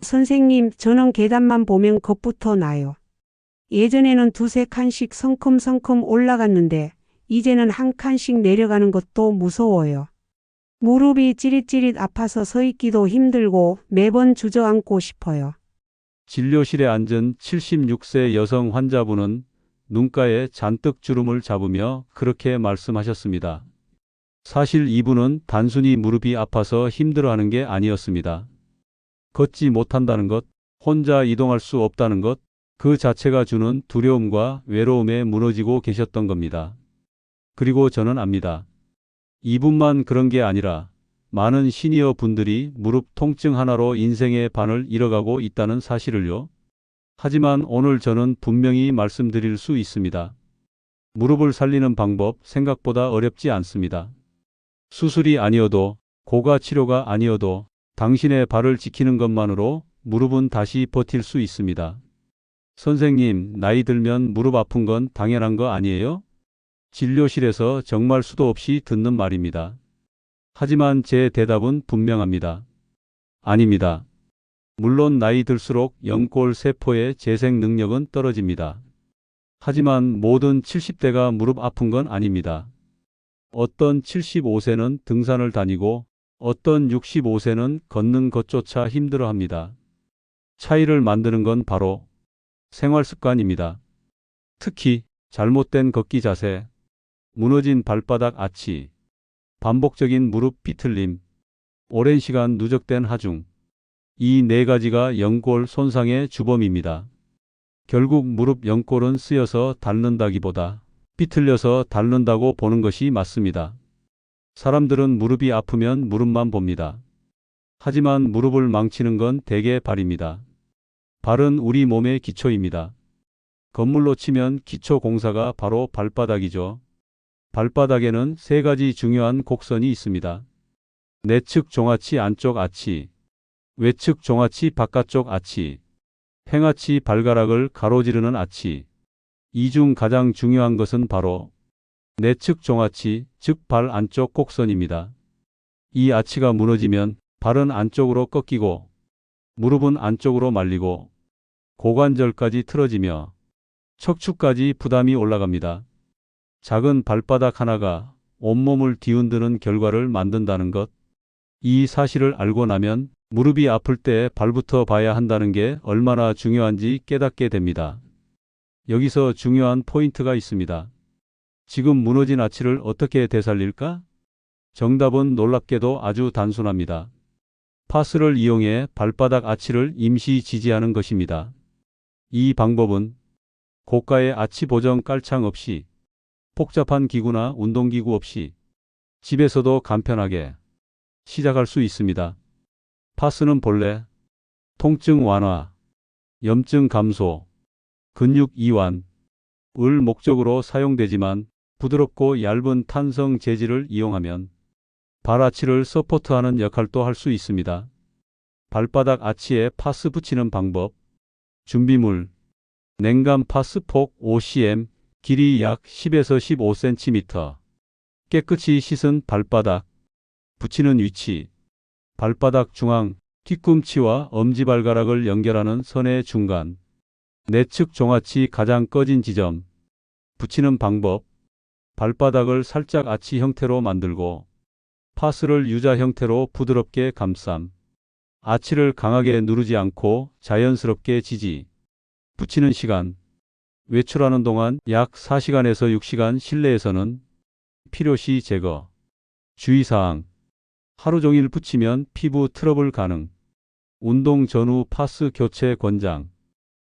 선생님, 저는 계단만 보면 겁부터 나요. 예전에는 두세 칸씩 성큼성큼 올라갔는데 이제는 한 칸씩 내려가는 것도 무서워요. 무릎이 찌릿찌릿 아파서 서 있기도 힘들고 매번 주저앉고 싶어요. 진료실에 앉은 76세 여성 환자분은 눈가에 잔뜩 주름을 잡으며 그렇게 말씀하셨습니다. 사실 이분은 단순히 무릎이 아파서 힘들어하는 게 아니었습니다. 걷지 못한다는 것, 혼자 이동할 수 없다는 것, 그 자체가 주는 두려움과 외로움에 무너지고 계셨던 겁니다. 그리고 저는 압니다. 이분만 그런 게 아니라 많은 시니어 분들이 무릎 통증 하나로 인생의 반을 잃어가고 있다는 사실을요. 하지만 오늘 저는 분명히 말씀드릴 수 있습니다. 무릎을 살리는 방법 생각보다 어렵지 않습니다. 수술이 아니어도, 고가 치료가 아니어도 당신의 발을 지키는 것만으로 무릎은 다시 버틸 수 있습니다. 선생님, 나이 들면 무릎 아픈 건 당연한 거 아니에요? 진료실에서 정말 수도 없이 듣는 말입니다. 하지만 제 대답은 분명합니다. 아닙니다. 물론 나이 들수록 연골 세포의 재생 능력은 떨어집니다. 하지만 모든 70대가 무릎 아픈 건 아닙니다. 어떤 75세는 등산을 다니고 어떤 65세는 걷는 것조차 힘들어합니다. 차이를 만드는 건 바로 생활 습관입니다. 특히 잘못된 걷기 자세, 무너진 발바닥 아치, 반복적인 무릎 비틀림, 오랜 시간 누적된 하중, 이 네 가지가 연골 손상의 주범입니다. 결국 무릎 연골은 쓰여서 닳는다기보다 비틀려서 닳는다고 보는 것이 맞습니다. 사람들은 무릎이 아프면 무릎만 봅니다. 하지만 무릎을 망치는 건 대개 발입니다. 발은 우리 몸의 기초입니다. 건물로 치면 기초 공사가 바로 발바닥이죠. 발바닥에는 세 가지 중요한 곡선이 있습니다. 내측 종아치 안쪽 아치, 외측 종아치 바깥쪽 아치, 행아치 발가락을 가로지르는 아치. 이 중 가장 중요한 것은 바로 내측 종아치, 즉 발 안쪽 곡선입니다. 이 아치가 무너지면 발은 안쪽으로 꺾이고 무릎은 안쪽으로 말리고 고관절까지 틀어지며 척추까지 부담이 올라갑니다. 작은 발바닥 하나가 온몸을 뒤흔드는 결과를 만든다는 것. 이 사실을 알고 나면 무릎이 아플 때 발부터 봐야 한다는 게 얼마나 중요한지 깨닫게 됩니다. 여기서 중요한 포인트가 있습니다. 지금 무너진 아치를 어떻게 되살릴까? 정답은 놀랍게도 아주 단순합니다. 파스를 이용해 발바닥 아치를 임시 지지하는 것입니다. 이 방법은 고가의 아치 보정 깔창 없이, 복잡한 기구나 운동기구 없이 집에서도 간편하게 시작할 수 있습니다. 파스는 본래 통증 완화, 염증 감소, 근육 이완, 을 목적으로 사용되지만 부드럽고 얇은 탄성 재질을 이용하면 발 아치를 서포트하는 역할도 할 수 있습니다. 발바닥 아치에 파스 붙이는 방법. 준비물: 냉감 파스 폭 5cm, 길이 약 10에서 15cm. 깨끗이 씻은 발바닥. 붙이는 위치: 발바닥 중앙, 뒤꿈치와 엄지발가락을 연결하는 선의 중간. 내측 종아치 가장 꺼진 지점. 붙이는 방법: 발바닥을 살짝 아치 형태로 만들고 파스를 유자 형태로 부드럽게 감쌈. 아치를 강하게 누르지 않고 자연스럽게 지지. 붙이는 시간: 외출하는 동안 약 4시간에서 6시간, 실내에서는 필요시 제거. 주의사항: 하루 종일 붙이면 피부 트러블 가능. 운동 전후 파스 교체 권장.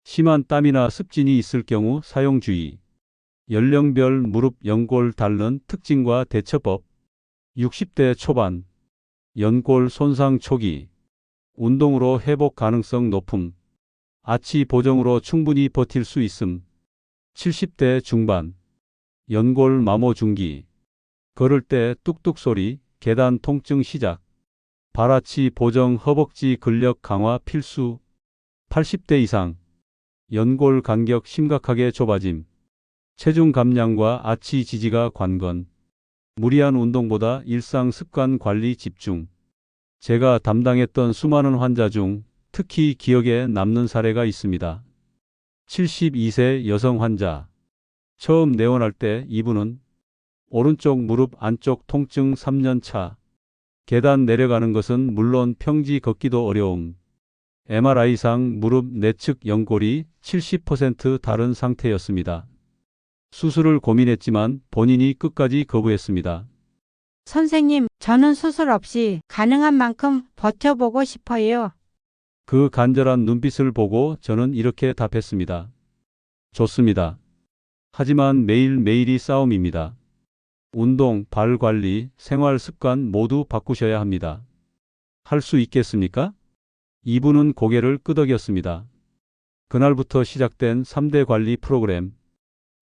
심한 땀이나 습진이 있을 경우 사용 주의. 연령별 무릎 연골 닳는 특징과 대처법. 60대 초반, 연골 손상 초기, 운동으로 회복 가능성 높음, 아치 보정으로 충분히 버틸 수 있음. 70대 중반, 연골 마모 중기, 걸을 때 뚝뚝 소리, 계단 통증 시작, 발아치 보정 허벅지 근력 강화 필수. 80대 이상, 연골 간격 심각하게 좁아짐, 체중 감량과 아치 지지가 관건. 무리한 운동보다 일상 습관 관리 집중. 제가 담당했던 수많은 환자 중 특히 기억에 남는 사례가 있습니다. 72세 여성 환자. 처음 내원할 때 이분은 오른쪽 무릎 안쪽 통증 3년 차. 계단 내려가는 것은 물론 평지 걷기도 어려움. MRI상 무릎 내측 연골이 70% 다른 상태였습니다. 수술을 고민했지만 본인이 끝까지 거부했습니다. 선생님, 저는 수술 없이 가능한 만큼 버텨보고 싶어요. 그 간절한 눈빛을 보고 저는 이렇게 답했습니다. 좋습니다. 하지만 매일매일이 싸움입니다. 운동, 발 관리, 생활 습관 모두 바꾸셔야 합니다. 할 수 있겠습니까? 이분은 고개를 끄덕였습니다. 그날부터 시작된 3대 관리 프로그램.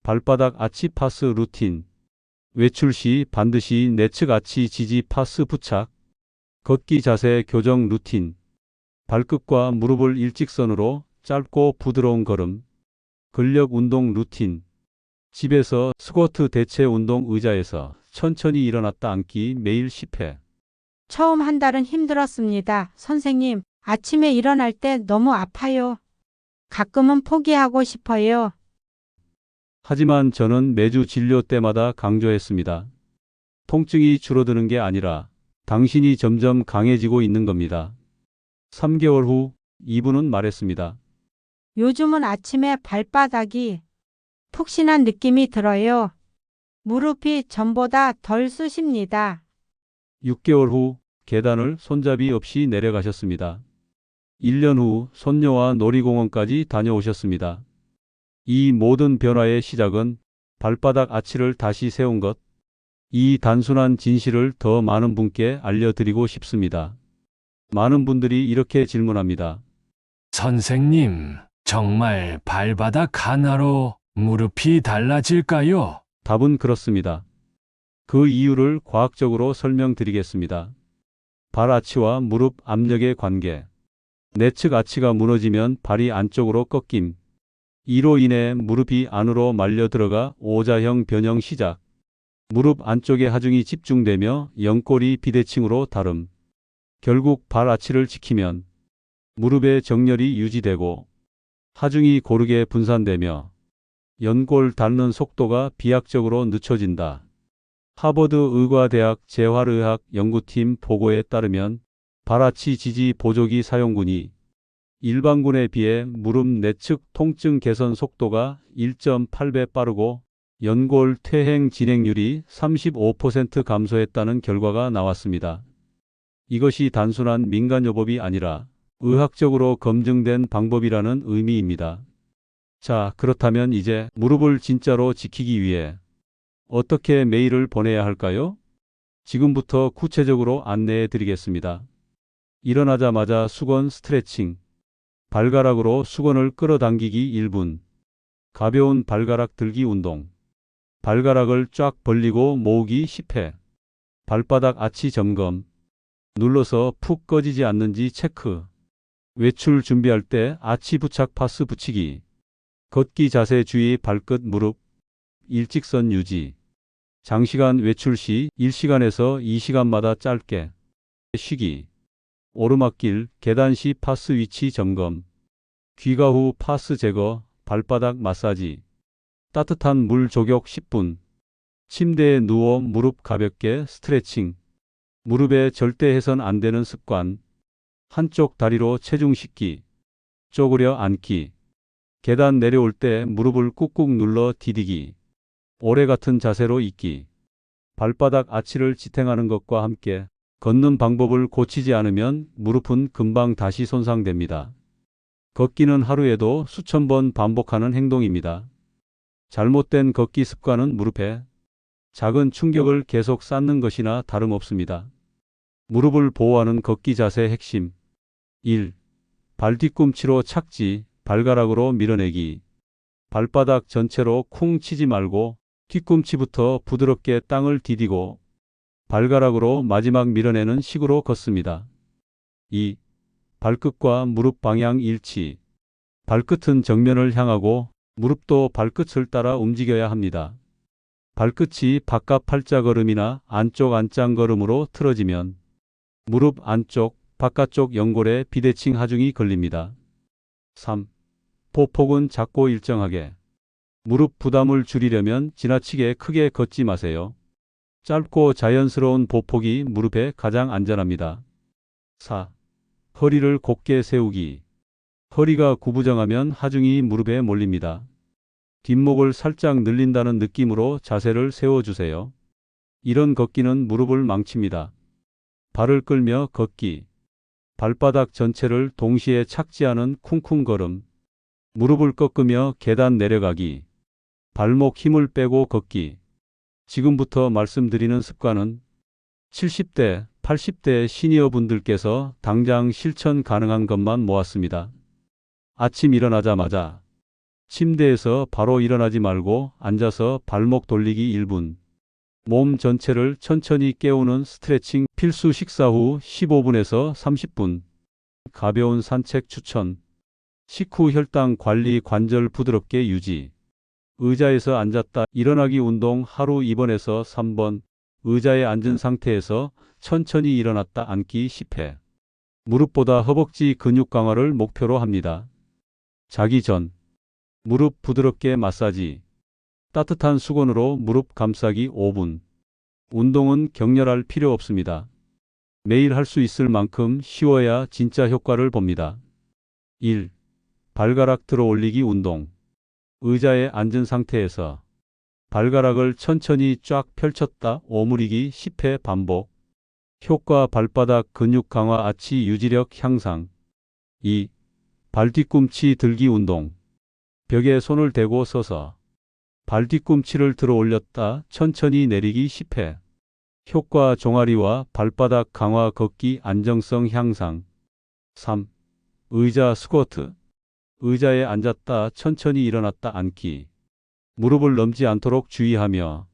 발바닥 아치 파스 루틴. 외출 시 반드시 내측 아치 지지 파스 부착. 걷기 자세 교정 루틴. 발끝과 무릎을 일직선으로 짧고 부드러운 걸음. 근력 운동 루틴. 집에서 스쿼트 대체 운동 의자에서 천천히 일어났다 앉기 매일 10회. 처음 한 달은 힘들었습니다. 선생님, 아침에 일어날 때 너무 아파요. 가끔은 포기하고 싶어요. 하지만 저는 매주 진료 때마다 강조했습니다. 통증이 줄어드는 게 아니라 당신이 점점 강해지고 있는 겁니다. 3개월 후 이분은 말했습니다. 요즘은 아침에 발바닥이 푹신한 느낌이 들어요. 무릎이 전보다 덜 쑤십니다. 6개월 후 계단을 손잡이 없이 내려가셨습니다. 1년 후 손녀와 놀이공원까지 다녀오셨습니다. 이 모든 변화의 시작은 발바닥 아치를 다시 세운 것. 이 단순한 진실을 더 많은 분께 알려드리고 싶습니다. 많은 분들이 이렇게 질문합니다. 선생님, 정말 발바닥 하나로 무릎이 달라질까요? 답은 그렇습니다. 그 이유를 과학적으로 설명드리겠습니다. 발 아치와 무릎 압력의 관계. 내측 아치가 무너지면 발이 안쪽으로 꺾임. 이로 인해 무릎이 안으로 말려 들어가 오자형 변형 시작. 무릎 안쪽에 하중이 집중되며 연골이 비대칭으로 다름. 결국 발 아치를 지키면 무릎의 정렬이 유지되고 하중이 고르게 분산되며 연골 닳는 속도가 비약적으로 늦춰진다. 하버드 의과대학 재활의학 연구팀 보고에 따르면 발아치 지지 보조기 사용군이 일반군에 비해 무릎 내측 통증 개선 속도가 1.8배 빠르고 연골 퇴행 진행률이 35% 감소했다는 결과가 나왔습니다. 이것이 단순한 민간요법이 아니라 의학적으로 검증된 방법이라는 의미입니다. 자, 그렇다면 이제 무릎을 진짜로 지키기 위해 어떻게 매일을 보내야 할까요? 지금부터 구체적으로 안내해 드리겠습니다. 일어나자마자 수건 스트레칭. 발가락으로 수건을 끌어당기기 1분. 가벼운 발가락 들기 운동. 발가락을 쫙 벌리고 모으기 10회. 발바닥 아치 점검. 눌러서 푹 꺼지지 않는지 체크. 외출 준비할 때 아치 부착 파스 붙이기. 걷기 자세 주의 발끝 무릎. 일직선 유지. 장시간 외출 시 1시간에서 2시간마다 짧게 쉬기. 오르막길, 계단 시 파스 위치 점검. 귀가 후 파스 제거, 발바닥 마사지. 따뜻한 물 조격 10분. 침대에 누워 무릎 가볍게 스트레칭. 무릎에 절대 해선 안 되는 습관. 한쪽 다리로 체중 싣기. 쪼그려 앉기. 계단 내려올 때 무릎을 꾹꾹 눌러 디디기. 오래 같은 자세로 있기. 발바닥 아치를 지탱하는 것과 함께 걷는 방법을 고치지 않으면 무릎은 금방 다시 손상됩니다. 걷기는 하루에도 수천 번 반복하는 행동입니다. 잘못된 걷기 습관은 무릎에 작은 충격을 계속 쌓는 것이나 다름없습니다. 무릎을 보호하는 걷기 자세 핵심. 1. 발 뒤꿈치로 착지, 발가락으로 밀어내기. 발바닥 전체로 쿵 치지 말고 뒤꿈치부터 부드럽게 땅을 디디고 발가락으로 마지막 밀어내는 식으로 걷습니다. 2. 발끝과 무릎 방향 일치. 발끝은 정면을 향하고 무릎도 발끝을 따라 움직여야 합니다. 발끝이 바깥 팔자걸음이나 안쪽 안짱걸음으로 틀어지면 무릎 안쪽 바깥쪽 연골에 비대칭 하중이 걸립니다. 3. 보폭은 작고 일정하게. 무릎 부담을 줄이려면 지나치게 크게 걷지 마세요. 짧고 자연스러운 보폭이 무릎에 가장 안전합니다. 4. 허리를 곧게 세우기. 허리가 구부정하면 하중이 무릎에 몰립니다. 뒷목을 살짝 늘린다는 느낌으로 자세를 세워주세요. 이런 걷기는 무릎을 망칩니다. 발을 끌며 걷기. 발바닥 전체를 동시에 착지하는 쿵쿵 걸음. 무릎을 꺾으며 계단 내려가기. 발목 힘을 빼고 걷기. 지금부터 말씀드리는 습관은 70대, 80대 시니어 분들께서 당장 실천 가능한 것만 모았습니다. 아침 일어나자마자 침대에서 바로 일어나지 말고 앉아서 발목 돌리기 1분. 몸 전체를 천천히 깨우는 스트레칭 필수. 식사 후 15분에서 30분. 가벼운 산책 추천. 식후 혈당 관리. 관절 부드럽게 유지. 의자에서 앉았다 일어나기 운동 하루 2번에서 3번. 의자에 앉은 상태에서 천천히 일어났다 앉기 10회. 무릎보다 허벅지 근육 강화를 목표로 합니다. 자기 전 무릎 부드럽게 마사지. 따뜻한 수건으로 무릎 감싸기 5분. 운동은 격렬할 필요 없습니다. 매일 할 수 있을 만큼 쉬워야 진짜 효과를 봅니다. 1. 발가락 들어 올리기 운동. 의자에 앉은 상태에서 발가락을 천천히 쫙 펼쳤다 오므리기 10회 반복. 효과 발바닥 근육 강화 아치 유지력 향상. 2. 발 뒤꿈치 들기 운동. 벽에 손을 대고 서서 발 뒤꿈치를 들어 올렸다 천천히 내리기 10회. 효과 종아리와 발바닥 강화 걷기 안정성 향상. 3. 의자 스쿼트. 의자에 앉았다 천천히 일어났다 앉기. 무릎을 넘지 않도록 주의하며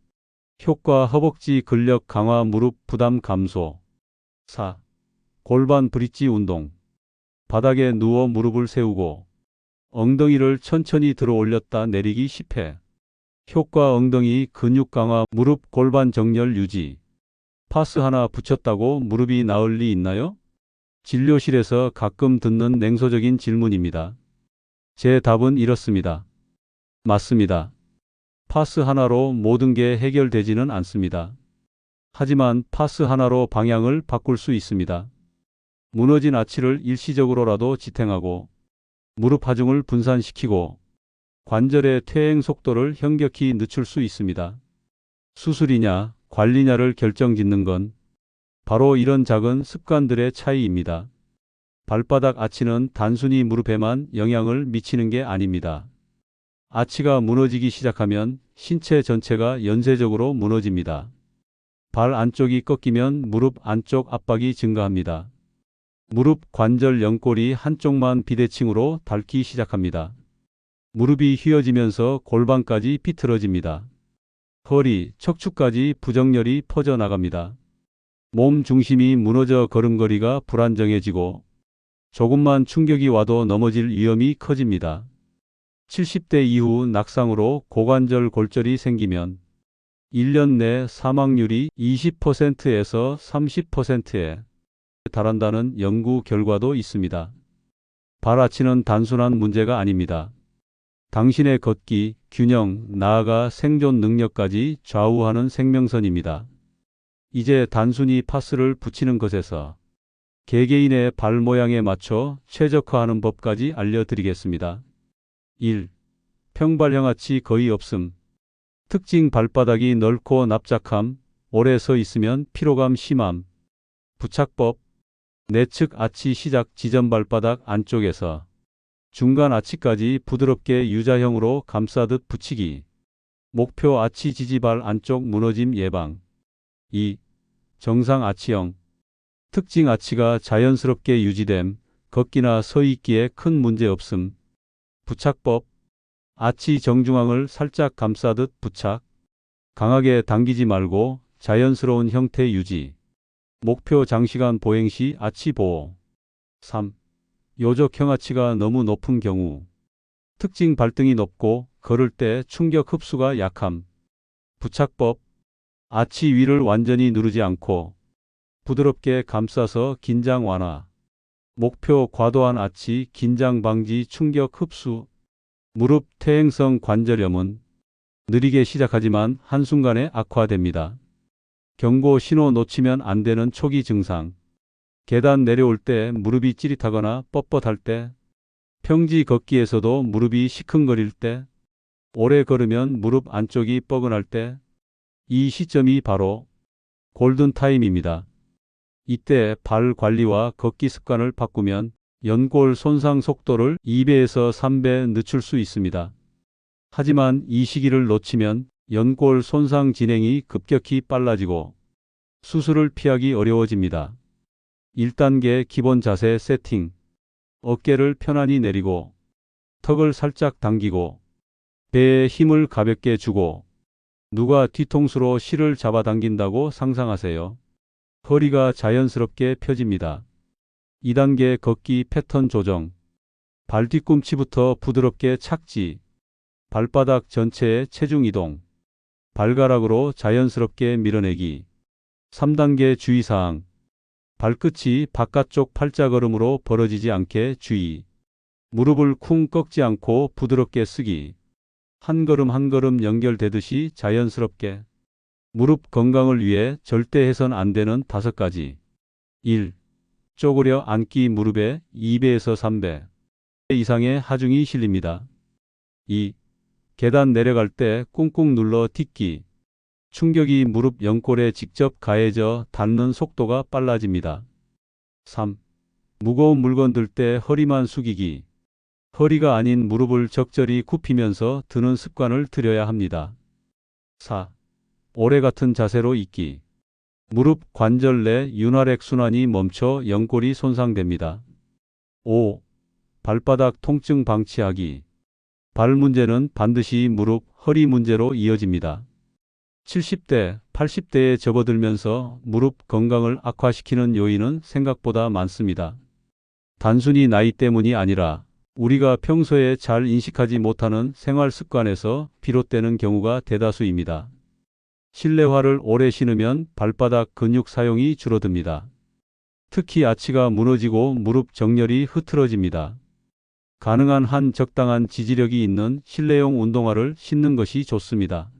효과 허벅지 근력 강화 무릎 부담 감소. 4. 골반 브릿지 운동. 바닥에 누워 무릎을 세우고 엉덩이를 천천히 들어 올렸다 내리기 10회. 효과 엉덩이 근육 강화 무릎 골반 정렬 유지. 파스 하나 붙였다고 무릎이 나을 리 있나요? 진료실에서 가끔 듣는 냉소적인 질문입니다. 제 답은 이렇습니다. 맞습니다. 파스 하나로 모든 게 해결되지는 않습니다. 하지만 파스 하나로 방향을 바꿀 수 있습니다. 무너진 아치를 일시적으로라도 지탱하고 무릎 하중을 분산시키고 관절의 퇴행 속도를 현격히 늦출 수 있습니다. 수술이냐 관리냐를 결정짓는 건 바로 이런 작은 습관들의 차이입니다. 발바닥 아치는 단순히 무릎에만 영향을 미치는 게 아닙니다. 아치가 무너지기 시작하면 신체 전체가 연쇄적으로 무너집니다. 발 안쪽이 꺾이면 무릎 안쪽 압박이 증가합니다. 무릎 관절 연골이 한쪽만 비대칭으로 닳기 시작합니다. 무릎이 휘어지면서 골반까지 비틀어집니다. 허리, 척추까지 부정열이 퍼져나갑니다. 몸 중심이 무너져 걸음걸이가 불안정해지고 조금만 충격이 와도 넘어질 위험이 커집니다. 70대 이후 낙상으로 고관절 골절이 생기면 1년 내 사망률이 20%에서 30%에 달한다는 연구 결과도 있습니다. 발 아치는 단순한 문제가 아닙니다. 당신의 걷기, 균형, 나아가 생존 능력까지 좌우하는 생명선입니다. 이제 단순히 파스를 붙이는 것에서 개개인의 발 모양에 맞춰 최적화하는 법까지 알려드리겠습니다. 1. 평발형 아치 거의 없음. 특징 발바닥이 넓고 납작함, 오래 서 있으면 피로감 심함. 부착법. 내측 아치 시작 지점 발바닥 안쪽에서 중간 아치까지 부드럽게 U자형으로 감싸듯 붙이기. 목표 아치 지지발 안쪽 무너짐 예방. 2. 정상 아치형. 특징 아치가 자연스럽게 유지됨, 걷기나 서 있기에 큰 문제 없음. 부착법. 아치 정중앙을 살짝 감싸듯 부착. 강하게 당기지 말고 자연스러운 형태 유지. 목표 장시간 보행 시 아치 보호. 3. 요적형 아치가 너무 높은 경우. 특징 발등이 높고 걸을 때 충격 흡수가 약함. 부착법. 아치 위를 완전히 누르지 않고 부드럽게 감싸서 긴장 완화. 목표 과도한 아치, 긴장 방지, 충격 흡수. 무릎 퇴행성 관절염은 느리게 시작하지만 한순간에 악화됩니다. 경고 신호 놓치면 안 되는 초기 증상. 계단 내려올 때 무릎이 찌릿하거나 뻣뻣할 때, 평지 걷기에서도 무릎이 시큰거릴 때, 오래 걸으면 무릎 안쪽이 뻐근할 때, 이 시점이 바로 골든타임입니다. 이때 발 관리와 걷기 습관을 바꾸면 연골 손상 속도를 2배에서 3배 늦출 수 있습니다. 하지만 이 시기를 놓치면 연골 손상 진행이 급격히 빨라지고 수술을 피하기 어려워집니다. 1단계 기본 자세 세팅. 어깨를 편안히 내리고 턱을 살짝 당기고 배에 힘을 가볍게 주고 누가 뒤통수로 실을 잡아당긴다고 상상하세요. 허리가 자연스럽게 펴집니다. 2단계 걷기 패턴 조정. 발 뒤꿈치부터 부드럽게 착지. 발바닥 전체의 체중 이동. 발가락으로 자연스럽게 밀어내기. 3단계 주의사항. 발끝이 바깥쪽 팔자걸음으로 벌어지지 않게 주의. 무릎을 쿵 꺾지 않고 부드럽게 쓰기. 한 걸음 한 걸음 연결되듯이 자연스럽게. 무릎 건강을 위해 절대 해선 안 되는 5가지. 1. 쪼그려 앉기. 무릎에 2배에서 3배 이상의 하중이 실립니다. 2. 계단 내려갈 때 꾹꾹 눌러 딛기. 충격이 무릎 연골에 직접 가해져 닿는 속도가 빨라집니다. 3. 무거운 물건 들 때 허리만 숙이기. 허리가 아닌 무릎을 적절히 굽히면서 드는 습관을 들여야 합니다. 4. 오래 같은 자세로 있기. 무릎 관절 내 윤활액 순환이 멈춰 연골이 손상됩니다. 5. 발바닥 통증 방치하기. 발 문제는 반드시 무릎, 허리 문제로 이어집니다. 70대, 80대에 접어들면서 무릎 건강을 악화시키는 요인은 생각보다 많습니다. 단순히 나이 때문이 아니라 우리가 평소에 잘 인식하지 못하는 생활 습관에서 비롯되는 경우가 대다수입니다. 실내화를 오래 신으면 발바닥 근육 사용이 줄어듭니다. 특히 아치가 무너지고 무릎 정렬이 흐트러집니다. 가능한 한 적당한 지지력이 있는 실내용 운동화를 신는 것이 좋습니다.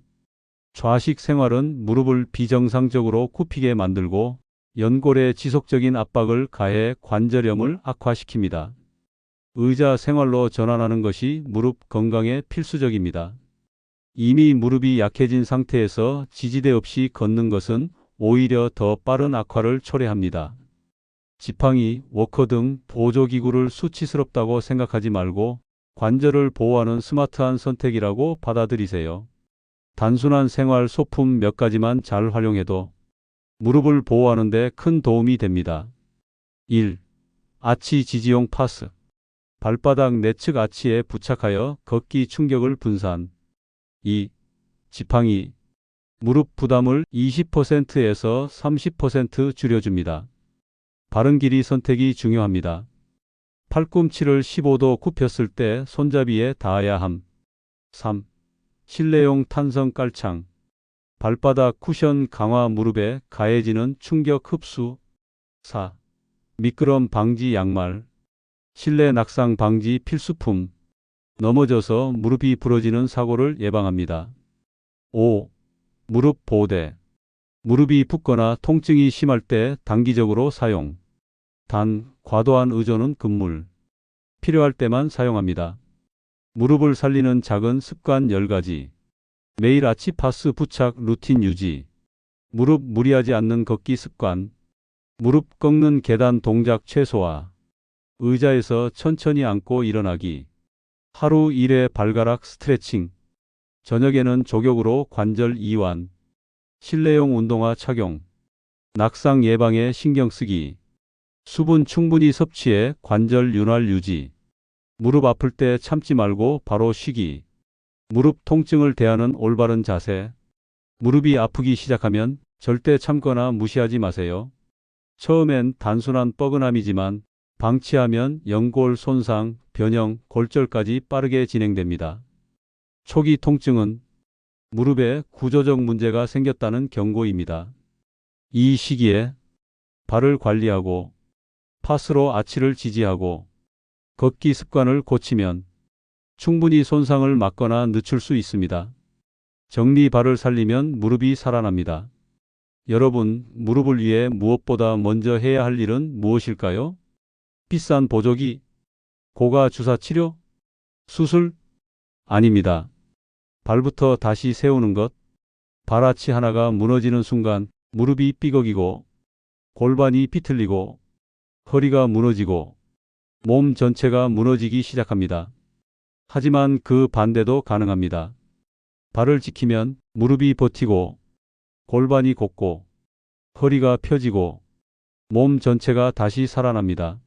좌식 생활은 무릎을 비정상적으로 굽히게 만들고 연골에 지속적인 압박을 가해 관절염을 악화시킵니다. 의자 생활로 전환하는 것이 무릎 건강에 필수적입니다. 이미 무릎이 약해진 상태에서 지지대 없이 걷는 것은 오히려 더 빠른 악화를 초래합니다. 지팡이, 워커 등 보조기구를 수치스럽다고 생각하지 말고 관절을 보호하는 스마트한 선택이라고 받아들이세요. 단순한 생활 소품 몇 가지만 잘 활용해도 무릎을 보호하는 데 큰 도움이 됩니다. 1. 아치 지지용 파스. 발바닥 내측 아치에 부착하여 걷기 충격을 분산. 2. 지팡이. 무릎 부담을 20%에서 30% 줄여줍니다. 바른 길이 선택이 중요합니다. 팔꿈치를 15도 굽혔을 때 손잡이에 닿아야 함. 3. 실내용 탄성 깔창. 발바닥 쿠션 강화. 무릎에 가해지는 충격 흡수. 4. 미끄럼 방지 양말. 실내 낙상 방지 필수품. 넘어져서 무릎이 부러지는 사고를 예방합니다. 5. 무릎 보호대. 무릎이 붓거나 통증이 심할 때 단기적으로 사용. 단, 과도한 의존은 금물. 필요할 때만 사용합니다. 무릎을 살리는 작은 습관 10가지. 매일 아치 파스 부착 루틴 유지. 무릎 무리하지 않는 걷기 습관. 무릎 꺾는 계단 동작 최소화. 의자에서 천천히 앉고 일어나기. 하루 1회 발가락 스트레칭. 저녁에는 족욕으로 관절 이완. 실내용 운동화 착용. 낙상 예방에 신경 쓰기. 수분 충분히 섭취해 관절 윤활 유지. 무릎 아플 때 참지 말고 바로 쉬기. 무릎 통증을 대하는 올바른 자세. 무릎이 아프기 시작하면 절대 참거나 무시하지 마세요. 처음엔 단순한 뻐근함이지만 방치하면 연골 손상, 변형, 골절까지 빠르게 진행됩니다. 초기 통증은 무릎에 구조적 문제가 생겼다는 경고입니다. 이 시기에 발을 관리하고 파스로 아치를 지지하고 걷기 습관을 고치면 충분히 손상을 막거나 늦출 수 있습니다. 정리 발을 살리면 무릎이 살아납니다. 여러분, 무릎을 위해 무엇보다 먼저 해야 할 일은 무엇일까요? 비싼 보조기? 고가 주사 치료? 수술? 아닙니다. 발부터 다시 세우는 것. 발아치 하나가 무너지는 순간 무릎이 삐걱이고 골반이 비틀리고 허리가 무너지고 몸 전체가 무너지기 시작합니다. 하지만 그 반대도 가능합니다. 발을 지키면 무릎이 버티고 골반이 곱고 허리가 펴지고 몸 전체가 다시 살아납니다.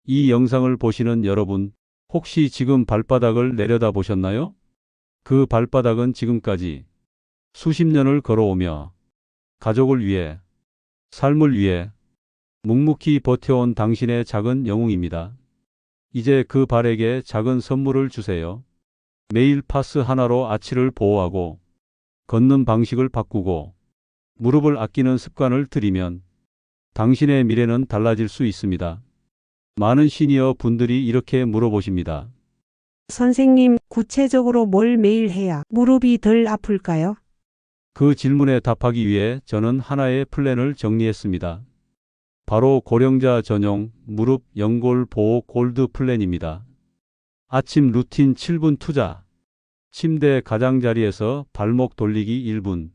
이 영상을 보시는 여러분, 혹시 지금 발바닥을 내려다 보셨나요? 그 발바닥은 지금까지 수십 년을 걸어오며 가족을 위해, 삶을 위해 묵묵히 버텨온 당신의 작은 영웅입니다. 이제 그 발에게 작은 선물을 주세요. 매일 파스 하나로 아치를 보호하고 걷는 방식을 바꾸고 무릎을 아끼는 습관을 들이면 당신의 미래는 달라질 수 있습니다. 많은 시니어 분들이 이렇게 물어보십니다. 선생님, 구체적으로 뭘 매일 해야 무릎이 덜 아플까요? 그 질문에 답하기 위해 저는 하나의 플랜을 정리했습니다. 바로 고령자 전용 무릎 연골 보호 골드 플랜입니다. 아침 루틴 7분 투자. 침대 가장자리에서 발목 돌리기 1분.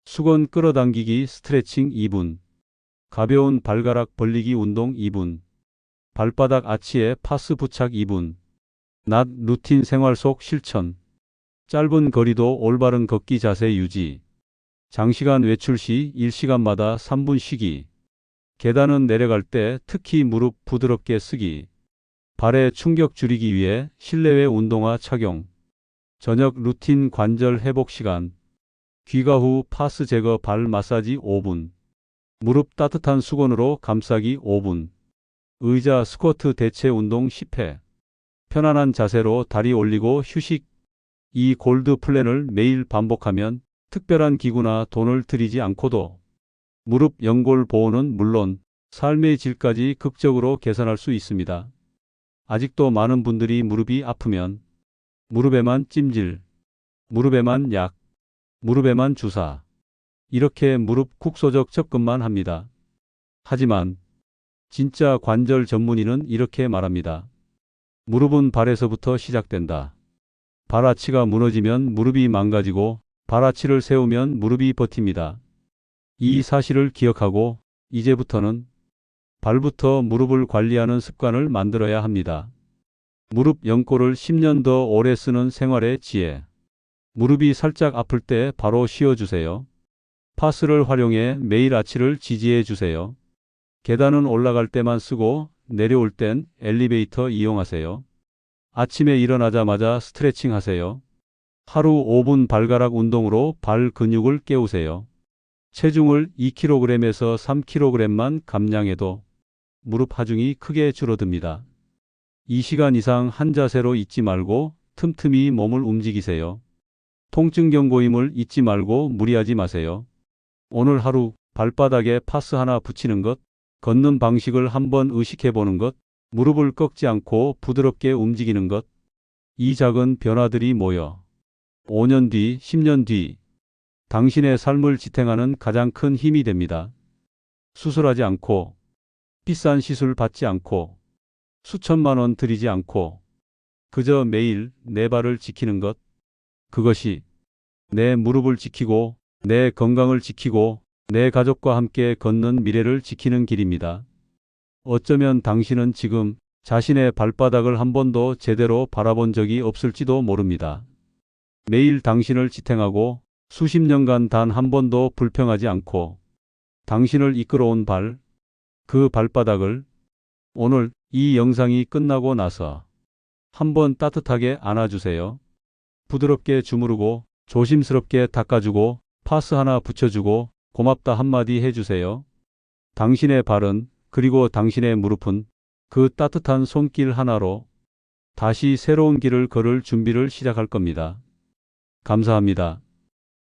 수건 끌어당기기 스트레칭 2분. 가벼운 발가락 벌리기 운동 2분. 발바닥 아치에 파스 부착 2분. 낮 루틴 생활 속 실천. 짧은 거리도 올바른 걷기 자세 유지. 장시간 외출 시 1시간마다 3분 쉬기. 계단은 내려갈 때 특히 무릎 부드럽게 쓰기. 발에 충격 줄이기 위해 실내외 운동화 착용. 저녁 루틴 관절 회복 시간. 귀가 후 파스 제거 발 마사지 5분. 무릎 따뜻한 수건으로 감싸기 5분. 의자 스쿼트 대체 운동 10회. 편안한 자세로 다리 올리고 휴식. 이 골드 플랜을 매일 반복하면 특별한 기구나 돈을 들이지 않고도 무릎 연골 보호는 물론 삶의 질까지 극적으로 개선할 수 있습니다. 아직도 많은 분들이 무릎이 아프면 무릎에만 찜질, 무릎에만 약, 무릎에만 주사, 이렇게 무릎 국소적 접근만 합니다. 하지만 진짜 관절 전문의는 이렇게 말합니다. 무릎은 발에서부터 시작된다. 발아치가 무너지면 무릎이 망가지고 발아치를 세우면 무릎이 버팁니다. 이 사실을 기억하고 이제부터는 발부터 무릎을 관리하는 습관을 만들어야 합니다. 무릎 연골을 10년 더 오래 쓰는 생활의 지혜. 무릎이 살짝 아플 때 바로 쉬어주세요. 파스를 활용해 매일 아치를 지지해 주세요. 계단은 올라갈 때만 쓰고 내려올 땐 엘리베이터 이용하세요. 아침에 일어나자마자 스트레칭 하세요. 하루 5분 발가락 운동으로 발 근육을 깨우세요. 체중을 2kg에서 3kg만 감량해도 무릎 하중이 크게 줄어듭니다. 2시간 이상 한 자세로 있지 말고 틈틈이 몸을 움직이세요. 통증 경고임을 잊지 말고 무리하지 마세요. 오늘 하루 발바닥에 파스 하나 붙이는 것, 걷는 방식을 한번 의식해 보는 것, 무릎을 꺾지 않고 부드럽게 움직이는 것, 이 작은 변화들이 모여 5년 뒤, 10년 뒤 당신의 삶을 지탱하는 가장 큰 힘이 됩니다. 수술하지 않고, 비싼 시술 받지 않고, 수천만 원 들이지 않고, 그저 매일 내 발을 지키는 것, 그것이 내 무릎을 지키고, 내 건강을 지키고, 내 가족과 함께 걷는 미래를 지키는 길입니다. 어쩌면 당신은 지금 자신의 발바닥을 한 번도 제대로 바라본 적이 없을지도 모릅니다. 매일 당신을 지탱하고 수십 년간 단 한 번도 불평하지 않고 당신을 이끌어온 발, 그 발바닥을 오늘 이 영상이 끝나고 나서 한번 따뜻하게 안아주세요. 부드럽게 주무르고 조심스럽게 닦아주고 파스 하나 붙여주고 고맙다 한마디 해주세요. 당신의 발은 그리고 당신의 무릎은 그 따뜻한 손길 하나로 다시 새로운 길을 걸을 준비를 시작할 겁니다. 감사합니다.